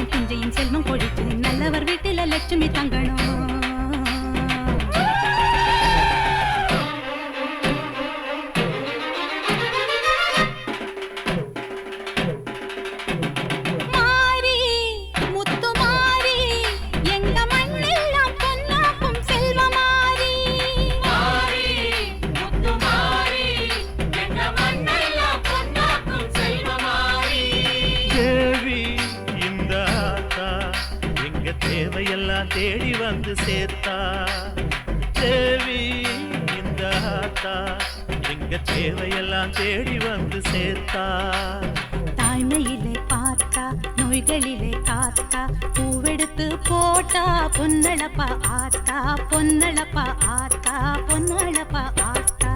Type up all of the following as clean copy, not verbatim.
நஞ்சையும் பிஞ்சையும் செல்வம் கொழிச்சு நல்லவர் வீட்டில லட்சுமி தங்கணும். தேவையெல்லாம் தேடி வந்து சேர்த்தா தேவி இந்த ஆத்தா எங்க தேவையெல்லாம் தேடி வந்து சேர்த்தா. தாய்மையிலே பார்த்தா நோய்களிலே காத்தா பூவெடுத்து போட்டா பொன்னழப்பா ஆத்தா பொன்னழப்பா ஆத்தா பொன்னழப்பா ஆத்தா.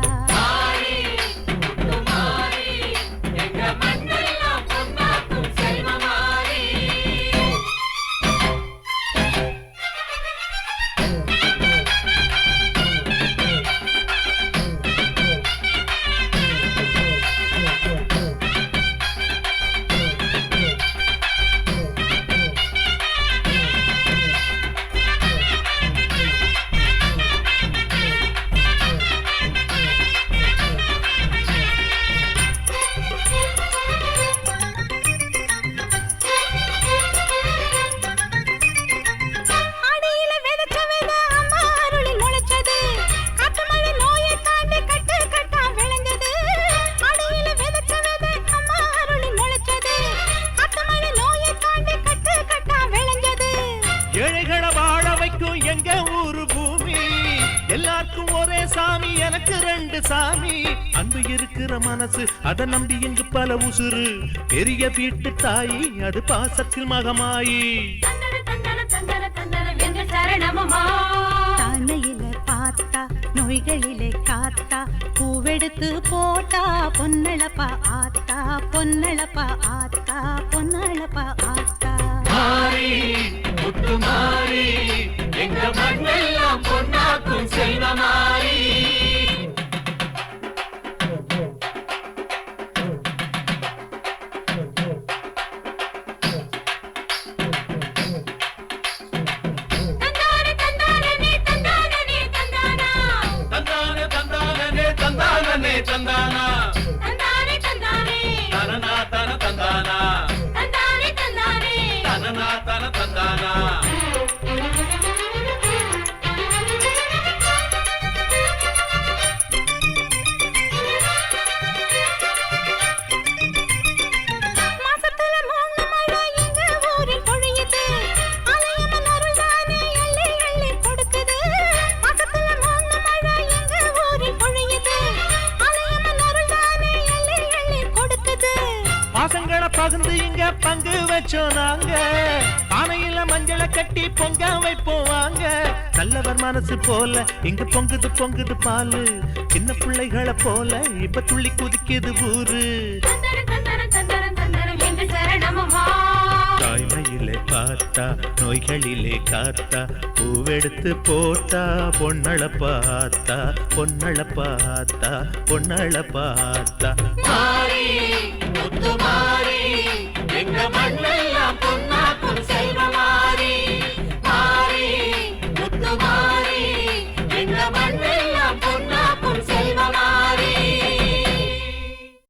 எங்க ஊரு பூமி எல்லாருக்கும் ஒரே சாமி எனக்கு ரெண்டு சாமி. அன்பு இருக்கிற மனசு அதை நம்பி இங்கு பல உசுறு பெரிய வீட்டு தாயி அது பாசத்தில் மகமாயி. தானையில பார்த்தா நோய்களிலே காத்தா பூவெடுத்து போட்டா பொன்னழப்பா ஆத்தா பொன்னழப்பா ஆத்தா பொன்னழப்பா ஆத்தா. மாறி முத்து மாறி எங்க மண்ணெல்லாம் பொன்னாக்கும் செல்வமாரி. தந்தானா தனனா தன தந்தானா தனனா தன தந்தானா. பாசங்களை பகிர்ந்து இங்க பங்கு வச்சோம் நாங்க பானையில மஞ்சளை கட்டி பொங்க வைப்போம் வாங்க. நல்லவர் மனசு போல இங்க பொங்குது பொங்குது பாலு சின்ன பிள்ளைகளை போல இப்ப துள்ளி குதிக்குது ஊரு. தாய்மையிலே பார்த்தா நோய்களிலே காத்தா பூவெடுத்து போட்டா பொன்னழப்பாத்தா பொன்னழப்பாத்தா பொன்னழப்பாத்தா. மாறி முத்து மாறி